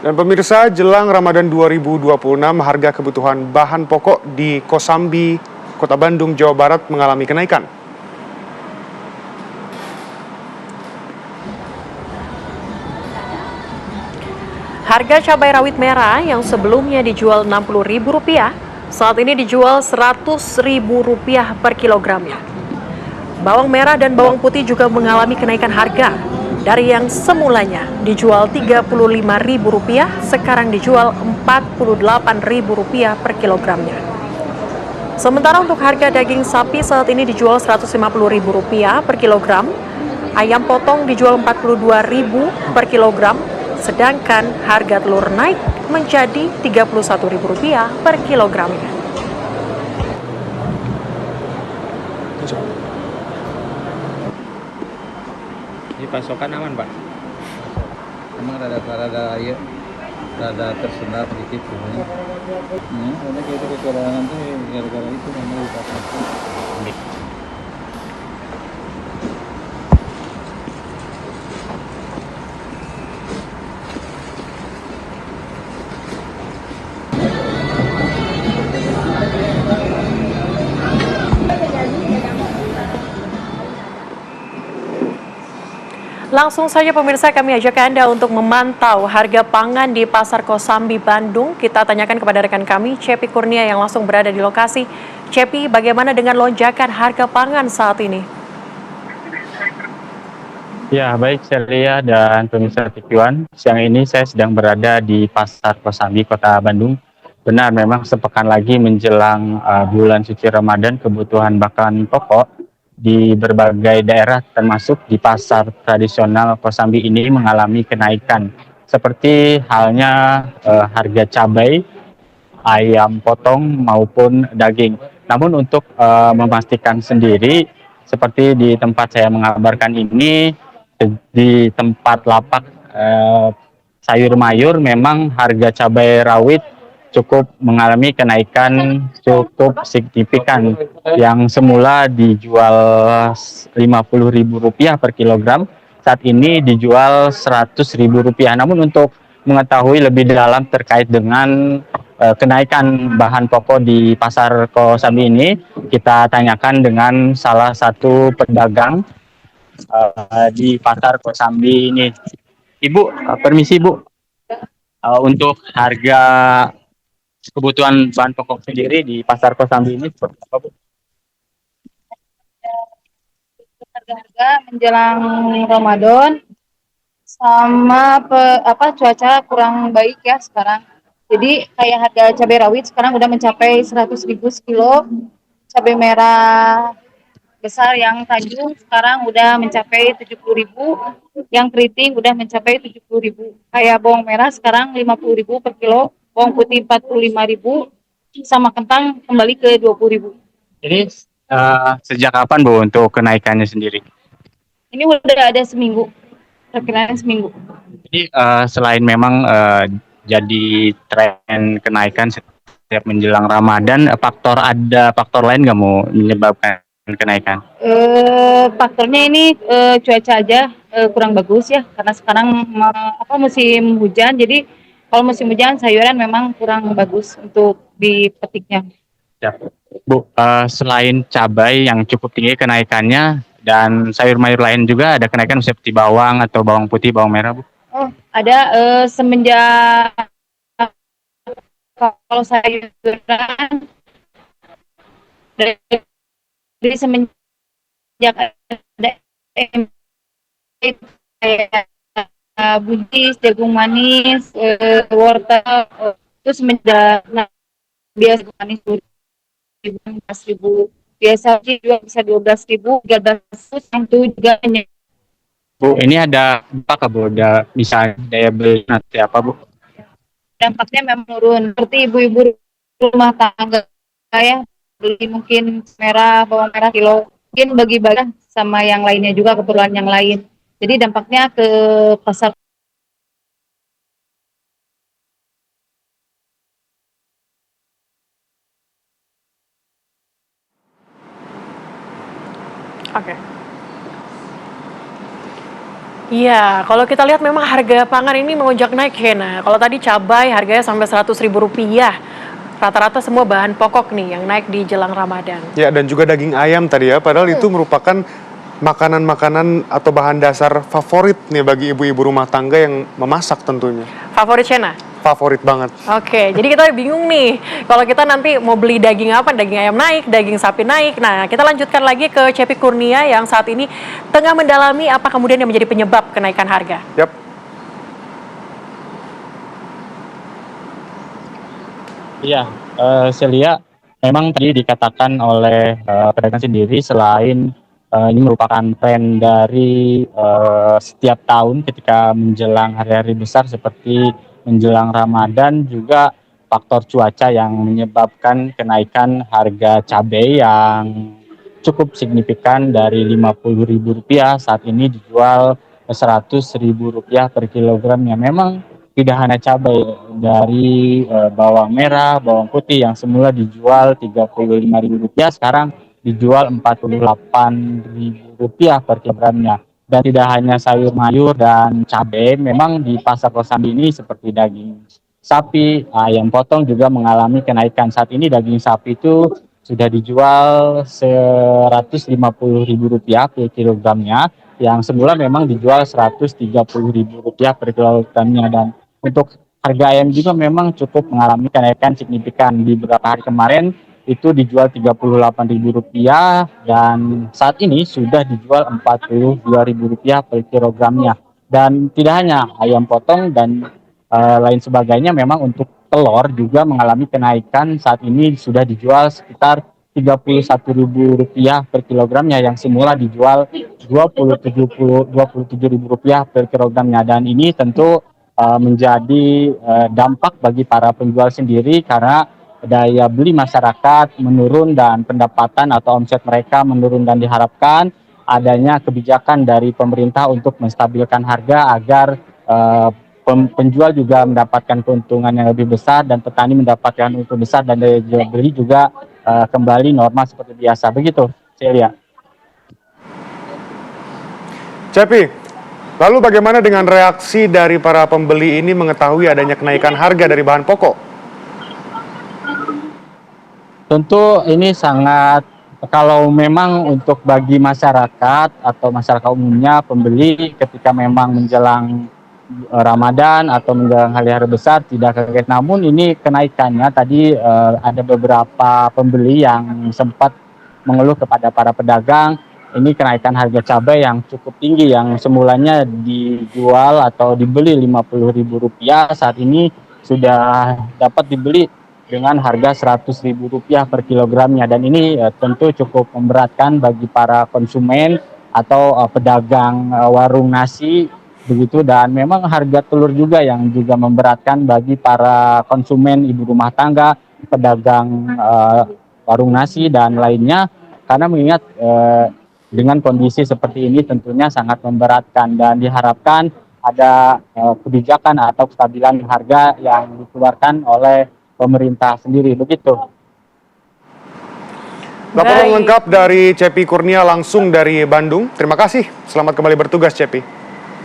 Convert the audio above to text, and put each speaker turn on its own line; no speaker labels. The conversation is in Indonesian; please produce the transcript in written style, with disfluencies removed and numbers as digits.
Dan pemirsa, jelang Ramadan 2026, harga kebutuhan bahan pokok di Kosambi, Kota Bandung, Jawa Barat mengalami kenaikan.
Harga cabai rawit merah yang sebelumnya dijual Rp60.000, saat ini dijual Rp100.000 per kilogramnya. Bawang merah dan bawang putih juga mengalami kenaikan harga. Dari yang semulanya dijual Rp35.000, sekarang dijual Rp48.000 per kilogramnya. Sementara untuk harga daging sapi saat ini dijual Rp150.000 per kilogram, ayam potong dijual Rp42.000 per kilogram, sedangkan harga telur naik menjadi Rp31.000 per kilogramnya.
Ini pasokan aman, Pak? Emang rada ya, rada tersendat sedikit sebenarnya. Karena kita kekurangan tuh gara-gara itu memang di pasar.
Langsung saja pemirsa, kami ajak Anda untuk memantau harga pangan di Pasar Kosambi, Bandung. Kita tanyakan kepada rekan kami, Cepi Kurnia yang langsung berada di lokasi. Cepi, bagaimana dengan lonjakan harga pangan saat ini?
Ya, baik Celia dan pemirsa TV One. Siang ini saya sedang berada di Pasar Kosambi, Kota Bandung. Benar, memang sepekan lagi menjelang bulan suci Ramadan, kebutuhan bahan pokok di berbagai daerah termasuk di pasar tradisional Kosambi ini mengalami kenaikan. Seperti halnya harga cabai, ayam potong maupun daging. Namun untuk memastikan sendiri, seperti di tempat saya mengabarkan ini, di tempat lapak sayur mayur memang harga cabai rawit cukup mengalami kenaikan cukup signifikan, yang semula dijual Rp50.000 per kilogram, saat ini dijual Rp100.000. Namun untuk mengetahui lebih dalam terkait dengan kenaikan bahan pokok di Pasar Kosambi ini, kita tanyakan dengan salah satu pedagang di Pasar Kosambi ini. Ibu, permisi Bu. Untuk harga kebutuhan bahan pokok sendiri di Pasar Kosambi ini seperti apa, Bu?
Harga-harga menjelang Ramadan sama cuaca kurang baik ya sekarang. Jadi kayak harga cabai rawit sekarang udah mencapai 100.000 sekilo. Cabai merah besar yang Tanjung sekarang udah mencapai 70.000, yang keriting udah mencapai 70.000. Kayak bawang merah sekarang 50.000 per kilo, bawang putih 45.000, sama kentang kembali ke 20.000.
Jadi sejak kapan Bu untuk kenaikannya sendiri?
Ini udah ada seminggu, perkiraan seminggu.
Jadi selain memang jadi tren kenaikan setiap menjelang Ramadan, ada faktor lain nggak mau menyebabkan kenaikan?
Faktornya ini cuaca aja kurang bagus ya, karena sekarang musim hujan. Jadi kalau musim hujan sayuran memang kurang bagus untuk dipetiknya.
Ya. Bu, selain cabai yang cukup tinggi kenaikannya dan sayur mayur lain juga ada kenaikan seperti bawang atau bawang putih, bawang merah, Bu?
Oh, ada semenjak kalau sayuran dari semenjak ada kayak buncis, jagung manis, wortel, terus semenjak biasa manis 12.000, biasa juga bisa 12.000, 13.000, yang itu juga ini.
Bu, ini ada apa Bu? Ada misalnya daya beli nanti apa Bu?
Dampaknya memang menurun, seperti ibu-ibu rumah tangga saya beli mungkin bawang merah kilo, mungkin bagi-bagi sama yang lainnya juga, keperluan yang lain. Jadi dampaknya ke pasar.
Oke. Iya, kalau kita lihat memang harga pangan ini melonjak naik, Hena. Kalau tadi cabai harganya sampai Rp100.000. Rata-rata semua bahan pokok nih yang naik di jelang Ramadan.
Ya, dan juga daging ayam tadi ya, padahal itu merupakan makanan-makanan atau bahan dasar favorit nih bagi ibu-ibu rumah tangga yang memasak tentunya.
Favorit Hena?
Favorit banget.
Oke, jadi kita bingung nih, kalau kita nanti mau beli daging apa, daging ayam naik, daging sapi naik. Nah, kita lanjutkan lagi ke Cepi Kurnia yang saat ini tengah mendalami apa kemudian yang menjadi penyebab kenaikan harga.
Yap.
Iya, Celia, memang tadi dikatakan oleh pedagang sendiri selain ini merupakan tren dari setiap tahun ketika menjelang hari-hari besar seperti menjelang Ramadan, juga faktor cuaca yang menyebabkan kenaikan harga cabai yang cukup signifikan dari Rp50.000 saat ini dijual Rp100.000 per kilogramnya. Memang tidak hanya cabai, dari bawang merah, bawang putih yang semula dijual Rp35.000 sekarang dijual Rp48.000 per kilogramnya. Dan tidak hanya sayur mayur dan cabai, memang di pasar Kosambi ini seperti daging sapi, ayam potong juga mengalami kenaikan. Saat ini daging sapi itu sudah dijual Rp150.000 per kilogramnya, yang semula memang dijual Rp130.000 per kilogramnya. Dan untuk harga ayam juga memang cukup mengalami kenaikan signifikan. Di beberapa hari kemarin itu dijual Rp38.000 dan saat ini sudah dijual Rp42.000 per kilogramnya. Dan tidak hanya ayam potong dan lain sebagainya, memang untuk telur juga mengalami kenaikan. Saat ini sudah dijual sekitar Rp31.000 per kilogramnya, yang semula dijual Rp27.000 per kilogramnya. Dan ini tentu menjadi dampak bagi para penjual sendiri, karena daya beli masyarakat menurun dan pendapatan atau omset mereka menurun, dan diharapkan adanya kebijakan dari pemerintah untuk menstabilkan harga agar penjual juga mendapatkan keuntungan yang lebih besar dan petani mendapatkan untung besar, dan daya jual beli juga kembali normal seperti biasa. Begitu, Celia.
Cepi, lalu bagaimana dengan reaksi dari para pembeli ini mengetahui adanya kenaikan harga dari bahan pokok?
Tentu ini sangat, kalau memang untuk bagi masyarakat atau masyarakat umumnya, pembeli ketika memang menjelang Ramadan atau menjelang hari-hari besar tidak kaget. Namun ini kenaikannya tadi ada beberapa pembeli yang sempat mengeluh kepada para pedagang, ini kenaikan harga cabai yang cukup tinggi, yang semulanya dijual atau dibeli Rp50.000, saat ini sudah dapat dibeli dengan harga Rp100.000 per kilogramnya. Dan ini tentu cukup memberatkan bagi para konsumen atau pedagang warung nasi begitu. Dan memang harga telur juga yang juga memberatkan bagi para konsumen ibu rumah tangga, pedagang warung nasi dan lainnya, karena mengingat dengan kondisi seperti ini tentunya sangat memberatkan, dan diharapkan ada kebijakan atau kestabilan harga yang dikeluarkan oleh pemerintah sendiri, begitu.
Laporan lengkap dari Cepi Kurnia langsung dari Bandung. Terima kasih. Selamat kembali bertugas, Cepi.